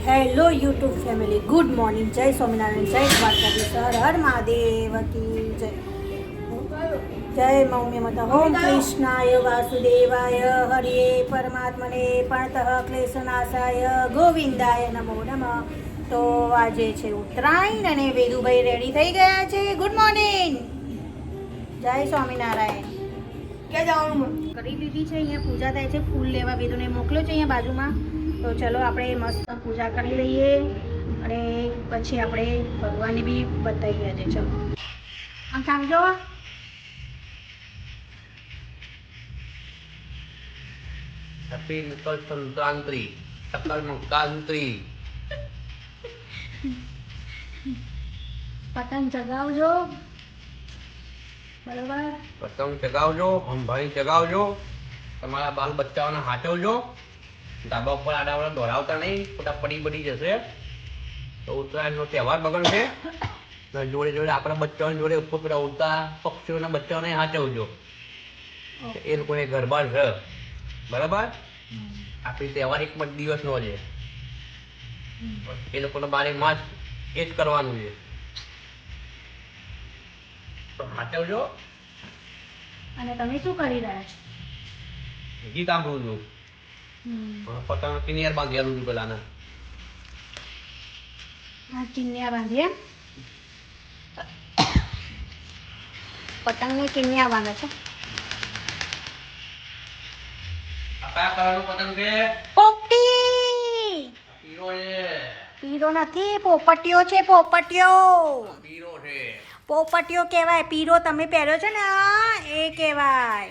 Hello YouTube family, good morning. જય સ્વામિનારાયણ, જય દ્વારકાધીશ, હર હર મહાદેવ કી જય. જય મૌમ્ય માતા. ઓમ કૃષ્ણાય વાસુદેવાય હરિયે પરમાત્મને પ્रणतઃ ક્લેશનાશાય ગોવિંદાય નમો નમઃ. તો આજે છે ઉત્તરાયણ અને વેદુભાઈ રેડી થઈ ગયા છે. ગુડ મોર્નિંગ, જય સ્વામિનારાયણ. ક્યાં જવાનું કરી દીધી છે? અહીંયા પૂજા થાય છે, ફૂલ લેવા વેદુને મોકલ્યો છે અહીંયા બાજુમાં. તો ચલો આપણે મસ્ત પૂજા કરી લઈએ અને પછી આપણે ભગવાનને બી બતાવી ગયા છે. ચલો આમ સમજો. હેપી મકર સંક્રાંતિ, સકલ સંક્રાંતિ. પતંગ ચગાવજો, બરોબર? પતંગ ચગાવજો, અંભાઈ ચગાવજો, તમારા બાલ બચ્ચાઓને હાચવજો, ધાબા ઉપર આડાવાળા દોડાવતા નહીં, ખોટા પડી બડી જશે. તો ઉત્તરાયણનો તહેવાર બગડશે. જોડે જોડે આપણા બચ્ચાઓની જોડે ઉપર પેલા ઉડતા પક્ષીઓના બચ્ચાઓને હાચવજો. એ લોકોને ગરબા છે, બરાબર? આપણી તહેવાર એક જ દિવસનો છે. એ લોકોને બારે માસ એ જ કરવાનું છે. તો હાચવજો. અને તમે શું કરી રહ્યા છો? ગીત સાંભળું છું. પતંગ કિનિયર બાંધેલું છું પેલાના. હા, કિન્યા બાંધીએ. પતંગને કિન્યા બાંધે છે. કયા કલરનું પતંગ છે? પોપટી. પીળો છે. પીરો નથી, પોપટીઓ છે. પોપટીઓ, પીળો છે. પોપટીઓ કહેવાય. પીરો તમે પહેર્યો છે ને, એ કહેવાય.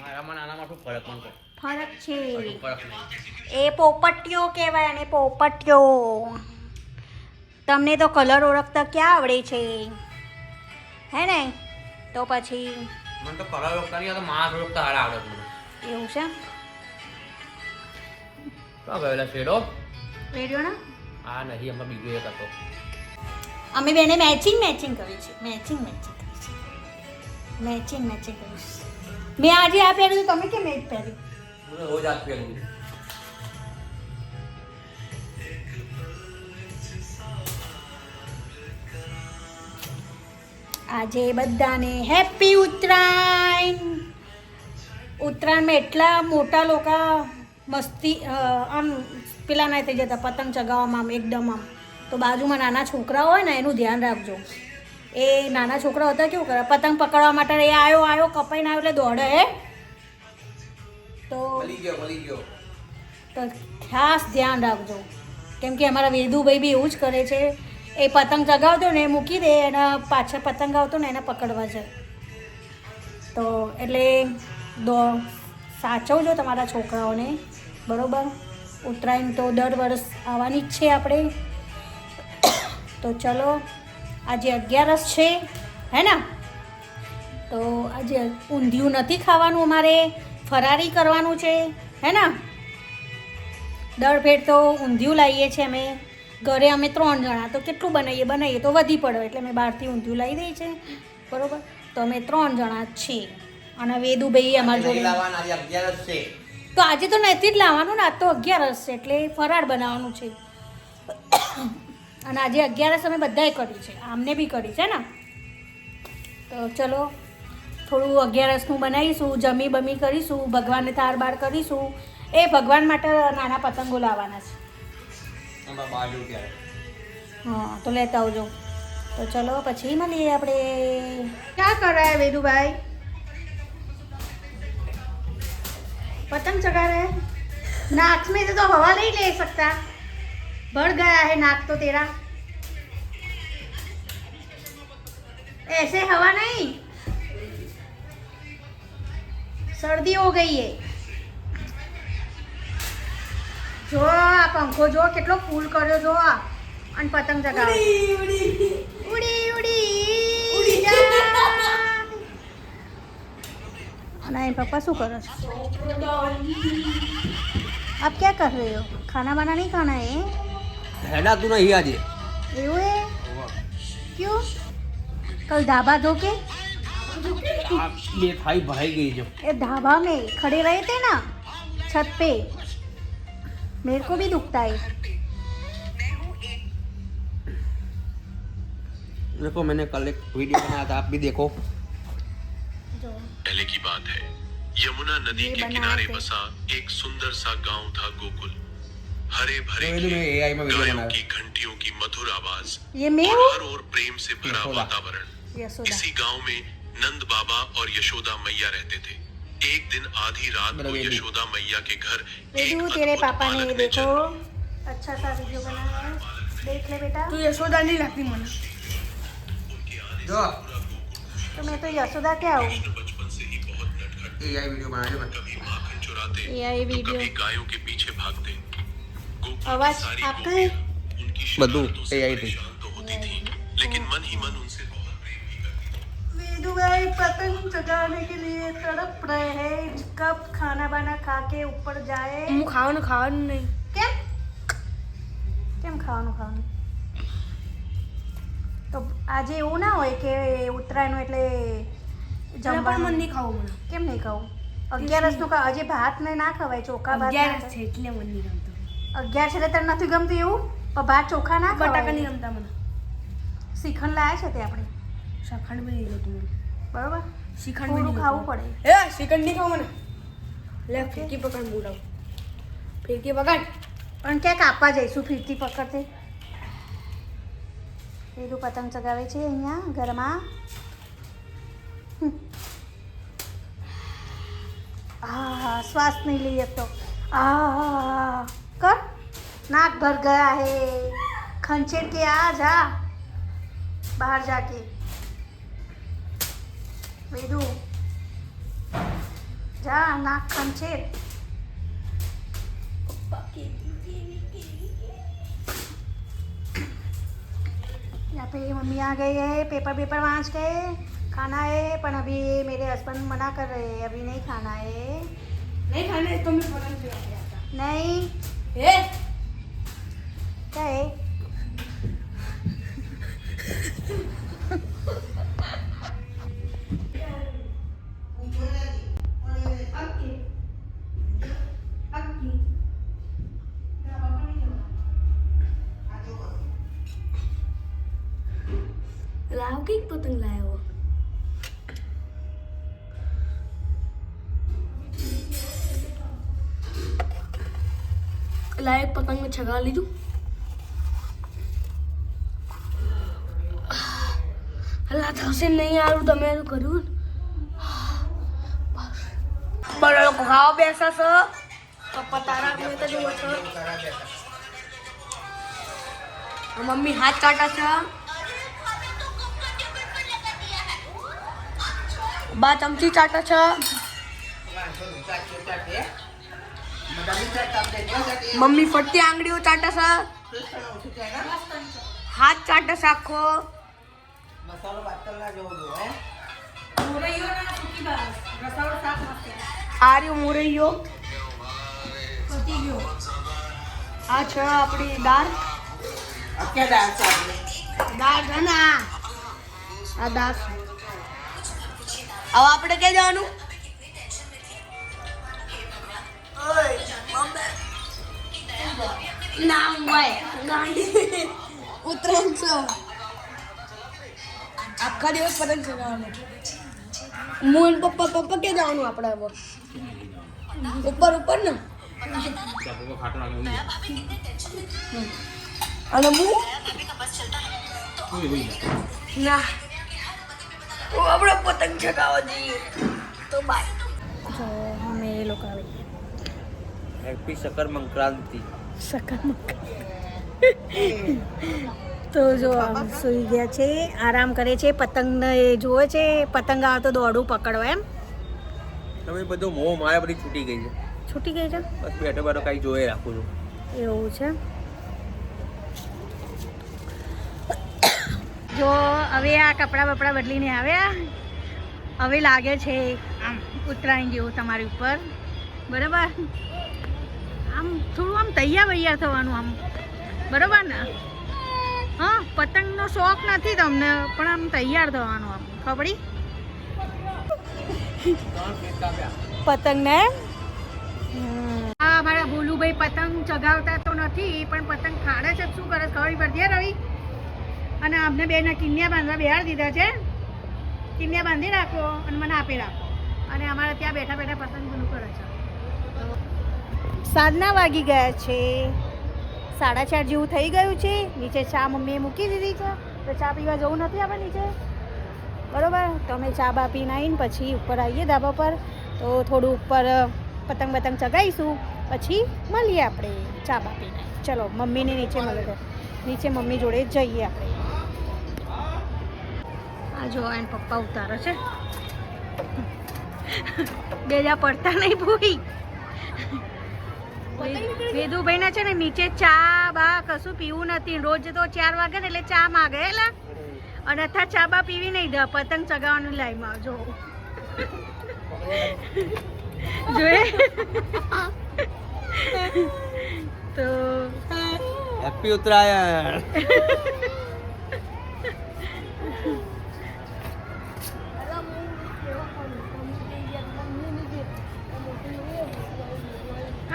મારામાં નાનામાં શું ફરક પણ ફરક છે. ફરક નહીં. એ પોપટીઓ કહેવાય. અને પોપટીઓ તમને તો કલર ઓળખતા ક્યાં આવડે છે, હે ને? તો પછી મને તો કલર રોકતા નહીં, તો માણસ રોકતા હારા આવડે મને. એવું છે. ક્યાં ગયેલા શેડો? રેડિયો ને આ નહીં, એમાં બીજો એક હતો. અમે બેને મેચિંગ કરી છે. મેચિંગ કરી છે. મેચિંગ કરી છે. મેં આજે આ પહેર્યું, તમે કેમ મેચ પહેર્યું? મને રોજ આ પહેરવું. આજે બધાને હેપી ઉત્તરાયણ. ઉત્તરાયણમાં એટલા મોટા લોકો મસ્તી આમ પેલા ના થઈ જતા પતંગ ચગાવવામાં આમ એકદમ આમ. તો બાજુમાં નાના છોકરાઓ હોય ને, એનું ધ્યાન રાખજો. એ નાના છોકરાઓ હતા કેવું કરે, પતંગ પકડવા માટે એ આવ્યો કપાઈને આવ્યો એટલે દોડે. તો મળી ગયો. તો ખાસ ધ્યાન રાખજો, કેમ કે અમારા વેદુભાઈ બી એવું જ કરે છે. એ પતંગ ચગાવતો ને એ મૂકી દે, એના પાછળ પતંગ આવતો ને એને પકડવા જાય. તો એટલે સાચવજો તમારા છોકરાઓને, બરાબર? ઉત્તરાયણ તો દર વર્ષ આવવાની જ છે આપણે. તો ચલો, આજે 11 છે, હે ને? તો આજે ઊંધિયું નથી ખાવાનું, અમારે ફરારી કરવાનું છે, હે ને? દર ફેર તો ઊંધિયું લાવીએ છીએ અમે ઘરે. અમે 3 જણા, તો કેટલું બનાવીએ તો વધી પડે, એટલે અમે બહારથી ઊંધિયું લાવી દઈએ છીએ, બરાબર? તો અમે 3 જણા જ છીએ. અને વેદુભાઈ અમારા જોડે. તો આજે તો નથી જ લાવવાનું ને, આજ તો 11 છે એટલે ફરાળ બનાવવાનું છે. અને આજે 11 અમે બધાએ કરી છે, આમને બી કરી છે ને. તો ચલો, થોડું 11નું બનાવીશું, જમી બમી કરીશું, ભગવાનને થાળ બાર કરીશું. એ ભગવાન માટે નાના પતંગો લાવવાના છે. હા, તો લેતા આવજો. તો ચલો પછી મળીએ આપણે. ક્યાં કરાય વેદુભાઈ? पतंग चगा रहे हैं, नाक में से तो हवा नहीं ले सकता, भर गया है नाक तो तेरा. ऐसे हवा नहीं, सर्दी हो गई है. जो आ पंखो जो કેટલો ફૂલ કર્યો જો આ, અને પતંગ ચગાવે. ઉડી જા. नहीं पापा शू करो? आप क्या कर रहे हो? खाना वाना नहीं खाना है? हैना तू नहीं आज એવું है? क्यों? कल ढाबा धो के ये थाई भराई गई जो ये ढाबा में खड़े रहे थे ना छत पे, मेरे को भी दुखता है. देखो मैंने कल एक वीडियो बनाया था, आप भी देखो। જો पहले की बात है, यमुना नदी ये के बनाए किनारे थे। बसा एक सुंदर सा गांव था गोकुल। हरे भरे तो ये तो मैं AI में वीडियो गायों बनाया। की घंटियों की मधुर आवाज ये मैं और हूँ हर ओर प्रेम से भरा यशोदा। वातावरण। यशोदा इसी गांव में नंद बाबा और यशोदा मैया रहते थे। एक दिन आधी रात मेरा को बेबी। यशोदा मैया के घर एक वेदू तेरे अद्भुत पापा ने बालक ये ने देखो जन्म अच्छा सा वीडियो बनाया है, देख ले बेटा। तू यशोदा नहीं लगती मन जो तो मैं तो यशोदा क्या हूँ? बचपन से ही बहुत नटखट, AI वीडियो बना रहे कभी माखन चुराते AI तो वीडियो। कभी गायों के पीछे भागते। गोकुल की आवाज सारी आपका है? गोपियां उनकी बदू, शरारतों से AI थी। परेशान तो होती थी, लेकिन मन ही मन उनसे बहुत प्रेम भी करती थी। वेदू भाई पतंग चगाने के लिए तड़प रहे हैं, कब खाना बाना खा के ऊपर जाए। હું ખાવાનું નહીં કેમ કેમ ખાવાનું? તો આજે એવું ના હોય કે ઉત્તરાયણનું એટલે પણ જમવાનું મને નહીં ખાવું મને કેમ નહીં ખાવું? 11નું હજી ભાત ને ના ખવાય, ચોખા ભાત ના 11 છે એટલે મને નહીં ગમતું 11 છે એટલે તને નથી ગમતું એવું? પણ ભાત ચોખા ના બટાકા ખવાય. નહીં ગમતા મને શ્રીખંડ લાયા છે તે આપણે, શ્રીખંડ બી નહીં ગમતું મને બરોબર? શ્રીખંડ બી થોડું નહીં ખાવું ગમતું. પડે. એ શ્રીખંડ નહીં ખાવું મને લે ફીરકી પકડ મૂળ આવું ફીરકી પકડ પણ ક્યાંક આપવા જઈશું ફીરતી પકડતે. પેલું પતંગ ચગાવે છે અહીંયા ઘરમાં. હા શ્વાસ નહીં લઈએ તો કર नाक भर गया है, खंचेर के आ जा बाहर जाके। वेदू जा, नाक खंचेर। यहाँ पे मम्मी आ गई है, पेपर वाँच गए, खाना है, पर अभी मेरे हस्बैंड मना कर रहे हैं, अभी नहीं खाना है। नहीं खाने तो मैं पतंग चगा जाता नहीं ए क्या है? लाओ की पतंग लाया हो लायक पतंग में छगा लीजू अल्लाह थसे नहीं आरू તમે તો કર્યું બરો લોકો ખાવા બેસા છો પપ્પા તારા મેં તો જોવો છો મમ્મી હાથ ચાટા છે બા ચમચી ચાટા છે મમ્મી ફરતી આંગળીઓ ચાટે છે હાથ ચાટે છે આખો આર્યો મોરૈયો આ છે આપણી દાળ દાળ છે ને આ દાળ છે. હવે આપણે ક્યાં જવાનું ના ભાઈ ગાંડી ઉતરાયણ છે આખા દિવસ પતંગ ચગાવવાનો હું અને પપ્પા ક્યાં જવાનું આપણે હવે ઉપર ને અને હું ના હું આપણે પતંગ ચગાવવા જઈએ તો બાય જો અમે એ લોકો આવી હેપી શકર સંક્રાંતિ. તો જો સુઈ ગયા છે, આરામ કરે છે, પતંગને એ જોવે છે, પતંગ આવે તો દોડું પકડવા એમ. તમે બધું મોહ માયા બધી છૂટી ગઈ છે, છૂટી ગઈ છે બસ બેઠો બેઠો કાંઈ જોઈ રાખું છું. એવું છે. જો હવે આ કપડાં બપડા બદલીને આવ્યા, હવે લાગે છે આમ ઉત્તરાયણ જેવું તમારી ઉપર, બરાબર? આમ થોડું આમ તૈયાર થવાનું આમ, બરાબર ને? હા, પતંગનો શોખ નથી તમને, પણ આમ તૈયાર થવાનું આમ, ખબરી પતંગ ને. હા, મારા ભોલુભાઈ પતંગ ચગાવતા તો નથી, પણ પતંગ ખાડે છે. શું કરે ખબર પડતી હે રવિ? અને અમને બેને કિન્યા બાંધવા બેહાડી દીધા છે. કિન્યા બાંધી રાખો અને મને આપી રાખો. અને અમારે ત્યાં બેઠા બેઠા પતંગ બધું કરે છે. સાંજના વાગી ગયા છે, 4:30 જેવું થઈ ગયું છે. નીચે ચા મમ્મીએ મૂકી દીધી છે, તો ચા પીવા જવું નથી આપણે નીચે, બરોબર. તો અમે ચા બા પીને આવીને પછી ઉપર આવીએ ધાબા પર. તો થોડું ઉપર પતંગ બતંગ ચગાવીશું, પછી મળીએ આપણે ચા બા પીને. ચલો મમ્મીને નીચે મળે, નીચે મમ્મી જોડે જઈએ આપણે. આ જો એને પપ્પા ઉતારે છે, બેજા પડતા નહીં ભૂઈ. વેદુભાઈ ના છે ને નીચે ચા બા કશું પીવું નથી. રોજ તો 4 વાગે ને એટલે ચા માગે એલા, અને અત્યારે ચા બા પીવી નહીં દે, પતંગ ચગાવવાની લાઈનમાં જો જોયે. તો હેપી ઉત્તરાયણ.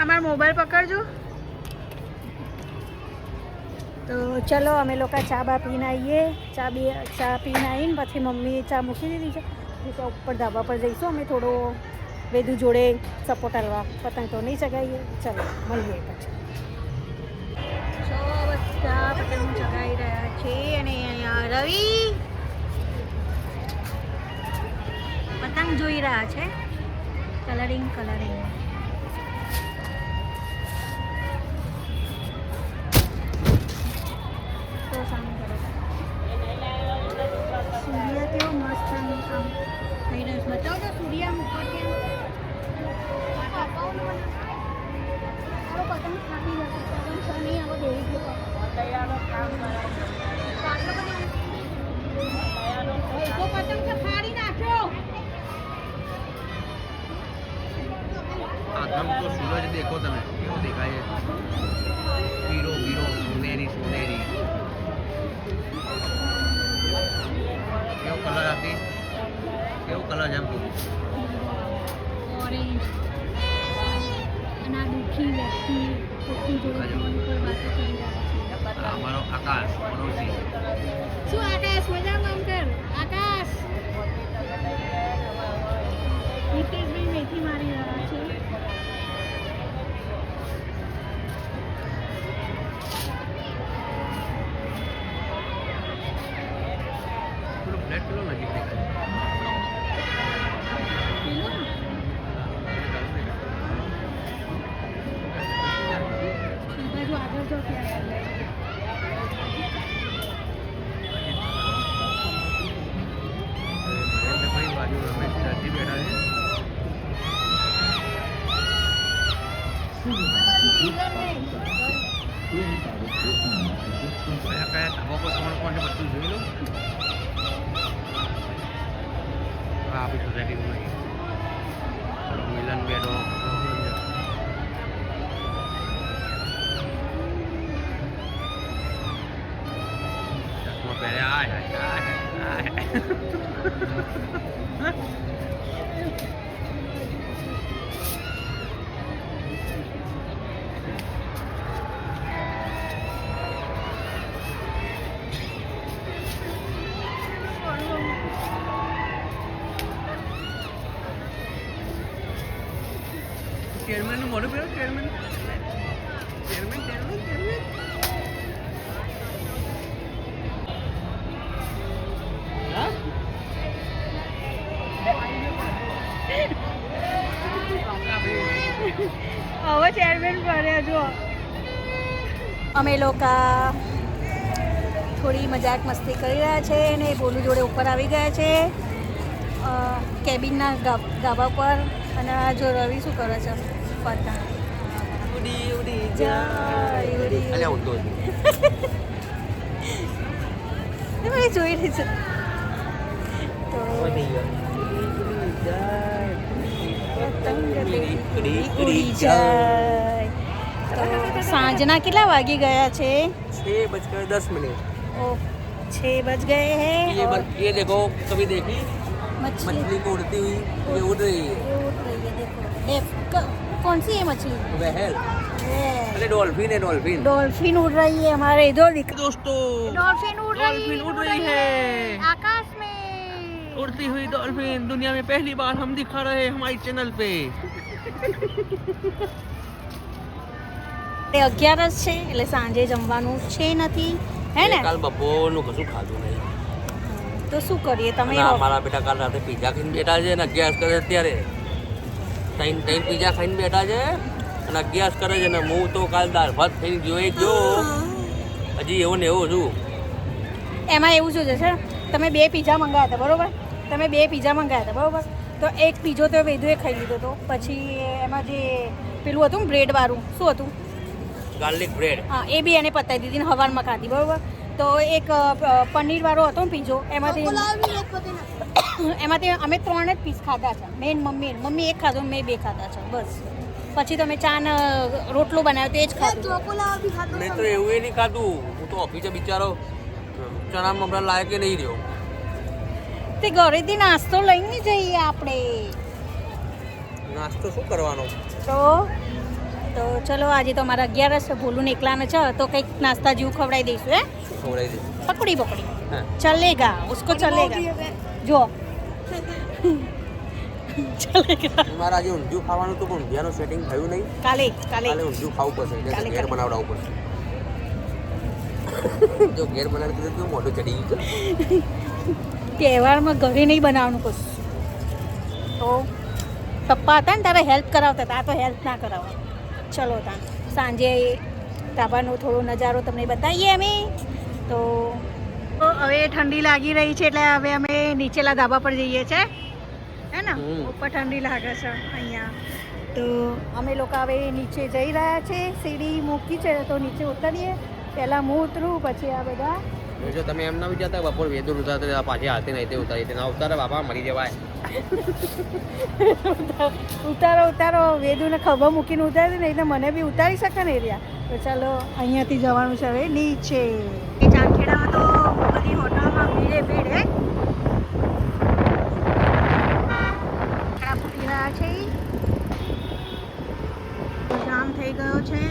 અમારો મોબાઈલ પકડજો. તો ચલો અમે લોકો ચા બા પીને આવીએ. ચા પીને આવીને પછી મમ્મી ચા મૂકી દીધી છે, પછી ઉપર ધાબા પર જઈશું અમે થોડો વેદુ જોડે સપોર્ટ કરવા. પતંગ તો નહીં ચગાવીએ, ચલો મળીએ પછી. બધા પતંગ ચગાવી રહ્યા છે અને અહીંયા રવિ પતંગ જોઈ રહ્યા છે. કલરિંગ સૂર્ય કેવો મસ્ત આમ થઈ રહ્યો છે. બતાવો તો સૂર્ય આમ ઉપરથી પતંગ ખાતી જશે. પતંગ છે નહીં, હવે બેસી ગયો. પતંગ તો ફાડી નાખ્યો. આમ તો સૂરજ દેખો તમે, કેવો દેખાય છે, પીળો સોનેરી. કેવો કલર આપી, કેવો કલર છે એમ કહું. ઓરેન્જ. અને આ દુઃખી વ્યક્તિ પોતાની જોડે ફોન પર વાતો કરી રહ્યા છે. અમારો આકાશ પડોશી. શું આકાશ મજામાં? આમ કર આકાશ. હિતેશભાઈ મેથી મારી રહ્યા છે. પેલો ફ્લેટ પેલો નજીક દેખાય. બાજુ આગળ જો ત્યાં બાજુ રમેશ દરજી બેઠા છે. કયા ધાબા પર કોણ છે બધું જોઈ લો. આપણી સોસાયટીમાં મિલન બેડો ચશ્મા પહેર્યા. ચેરમેનનું મોઢું પહેરો. ચેરમેન હવે ચેરમેન ફરે જો. અમે લોકો થોડી મજાક મસ્તી કરી રહ્યા છે ને બોલું જોડે ઉપર આવી ગયા છે કેબિનના ધાબા પર. અને આ જો રવિ શું કરે છે, પતંગ ઉડી જાય ઉડી. અલ્યા ઉડતો જોઈ રહી છે. તો ઉડી જાય. તો સાંજના કેટલા વાગી ગયા છે? 6:10. ओ 6 बज गए हैं. ये देखो, कभी देखी मछली मछली को उड़ती हुई, ये उड़ रही है. ये उड़ रही है, देखो. कौन सी है मछली? वहल. अरे डॉल्फिन है डॉल्फिन डॉल्फिन उड़ रही है हमारे इधर दिख दोस्तों डॉल्फिन उड़ रही है आकाश में उड़ती हुई डॉल्फिन दुनिया में पहली बार हम दिखा रहे हैं हमारे चैनल पे તે 11 છે એટલે સાંજે જમવાનું છે નથી હે ને કાલ બપોરનું કશું ખાધું નહીં તો શું કરીએ તમે અને મારા બેટા કાલ રાતે પીઝા ખાઈને બેઠા છે ને અગિયાર કરે અત્યારે ત્રણ પીઝા ખાઈને બેઠા છે અને અગિયાર કરે છે ને હું તો કાલ દાળ ભાત ખાઈને ગયો હજી એવો ને એવો છું એમાં એવું શું છે તમે 2 પિઝા મંગાવ્યા હતા બરોબર તમે 2 પિઝા મંગાવ્યા હતા બરોબર તો એક પીઝો તો વેદુએ ખાઈ લીધો હતો પછી એમાં જે પેલું હતું ને બ્રેડવાળું શું હતું ગાર્લિક બ્રેડ હા એ બી એને પતાવી દીધી ને હવારમાં ખાધી બરોબર તો એક પનીરવાળો હતો ને પીઝો એમાંથી અમે 3 જ પીસ ખાધા છે મેન મમ્મી એક ખાધો મેં 2 ખાધા છે બસ પછી તમે ચા ને રોટલો બનાવ્યો તો એ જ ખાધું મેં તો એવું નહીં ખાધું હું તો ઓફિસે બિચારો ચણા મમરા લાયક નહીં રહ્યો તે ઘરેથી નાસ્તો લઈને જઈએ આપણે નાસ્તો શું કરવાનો તો ચલો આજે તો અમારા 11 છે ભોલું ને એકલાને છે તો કંઈક નાસ્તા જેવું ખવડાવી દઈશું હે ખવડાવી દે પકડી હા ચલેગા ઉસકો ચલેગા જો ચલેગા મારા આજે ઊંધિયું ખાવાનું તો પણ ઊંધિયાનું સેટિંગ થયું નહીં કાલે ઊંધિયું ખાવું પડશે એટલે ઘેર બનાવડાવવું પડશે જો ઘેર બનાવી દીધું તો મોઢું ચડી ગયું તહેવારમાં ઘરે નહીં બનાવવાનું કશું તો પપ્પા હતા ને તારે હેલ્પ કરાવતા હતા આ તો હેલ્પ ના કરાવવા ચલો તા સાંજે ધાબાનો થોડો નજારો તમને બતાવીએ અમે તો હવે ઠંડી લાગી રહી છે એટલે હવે અમે નીચેલા ધાબા પર જઈએ છીએ હે ને ઉપર ઠંડી લાગે છે અહીંયા તો અમે લોકો હવે નીચે જઈ રહ્યા છે સીડી મૂકી છે તો નીચે ઉતરીએ પહેલાં હું ઉતરું પછી આ બધા જો તમે એમ ના વિચારતા બપોર વેદુર ઉતારતા પાછી હાથે નહીં તે ઉતારી તેના ઉતારે બાપા મરી જવાય ઉતારો વેદુને ખભા મૂકીને ઉતારી ને એટલે મને બી ઉતારી શકે ને એરિયા તો ચાલો અહીંયાથી જવાનું છે હવે નીચે એ ચાંદખેડામાં તો બધી હોટલમાં ભીડ હે ફૂટી રહ્યા છે જામ થઈ ગયો છે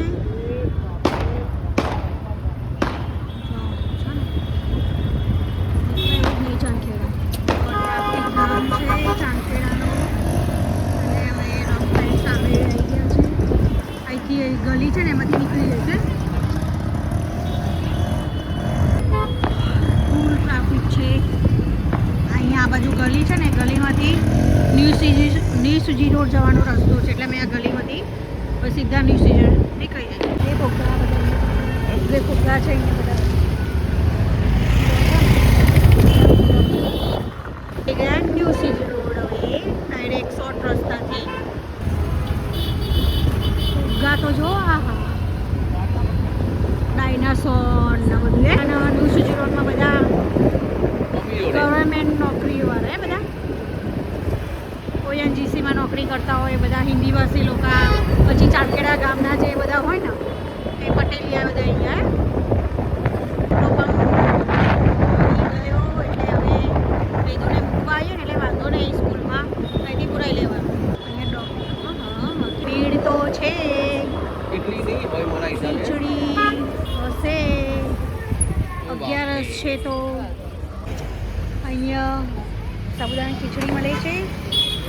ગલી છે ને એમાંથી નીકળી જાય છે ફૂલ ટ્રાફિક છે અહીંયા આ બાજુ ગલી છે ને ગલીમાંથી ન્યૂ સુજી રોડ જવાનો રસ્તો છે એટલે મેં આ ગલીમાંથી સીધા ન્યૂ સુજી નીકળી જાય છે એ પોખરા બધા પોખરા છે અહીંયા બધા ગયા ન્યૂ સુજી રોડ હવે ડાયરેક્ટ શોર્ટ રસ્તાથી તો જો હા ડાયનાસોર ને બધું અને ન્યૂ સુજી રોડમાં બધા ગવર્મેન્ટ નોકરીવાળા બધા ઓએનજીસીમાં નોકરી કરતા હોય બધા હિન્દી ભાષી લોકો પછી ચાંદખેડા ગામના જે બધા હોય ને એ પટેલિયા બધા અહીંયા ગયો એટલે હવે વેદુને મૂકવા આવીએ ને એટલે વાંધો નહીં સ્કૂલમાં અહીંથી પુરાઈ લેવાનું અહીંયા ભીડ તો છે ખીચડી હશે 11 છે તો અહીંયા સાબુદાણાની ખીચડી મળે છે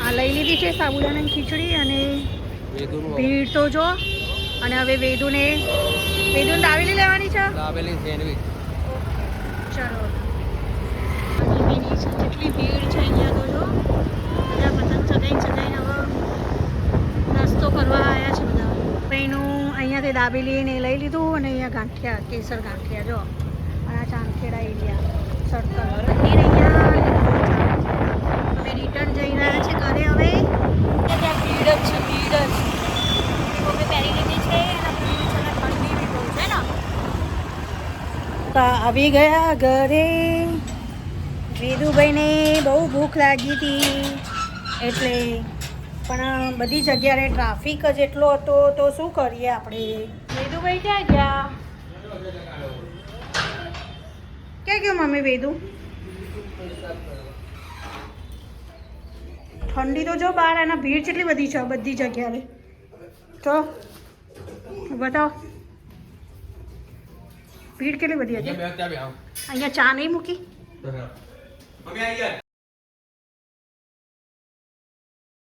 આ લઈ લીધી છે સાબુદાણાની ખીચડી અને ભીડ તો જો અને હવે વેદુને દાવેલી લેવાની છે ચલો કેટલી ભીડ છે અહીંયા તો જો બધા પતંગ ચગાઈને હવે નાસ્તો કરવા આવ્યા છે બધા એનું અહીંયાથી દાબેલી ને લઈ લીધું અને અહીંયા ગાંઠિયા કેસર ગાંઠિયા જો આ ચાંદખેડા એરિયા સર્કલ મંદિર અહીંયા અમે રિટર્ન જઈ રહ્યા છે ઘરે હવે ત્યાં ભીડ જ છે અમે પહેરી લીધી છે અને ભીડ છે અને ઠંડી બી બહુ છે ને આવી ગયા ઘરે વેદુભાઈને બહુ ભૂખ લાગી હતી એટલે પણ બધી જગ્યાએ ટ્રાફિક જ એટલો હતો તો શું કરીએ આપણે વેદુભાઈ ક્યાં ગયા ક્યાં ગયો મમ્મી વેદુ ઠંડી તો જો બહાર એના ભીડ કેટલી બધી છે બધી જગ્યાએ તો બતાવો ભીડ કેટલી બધી હતી અહીંયા ચા નહીં મૂકી અમે આવી ગયા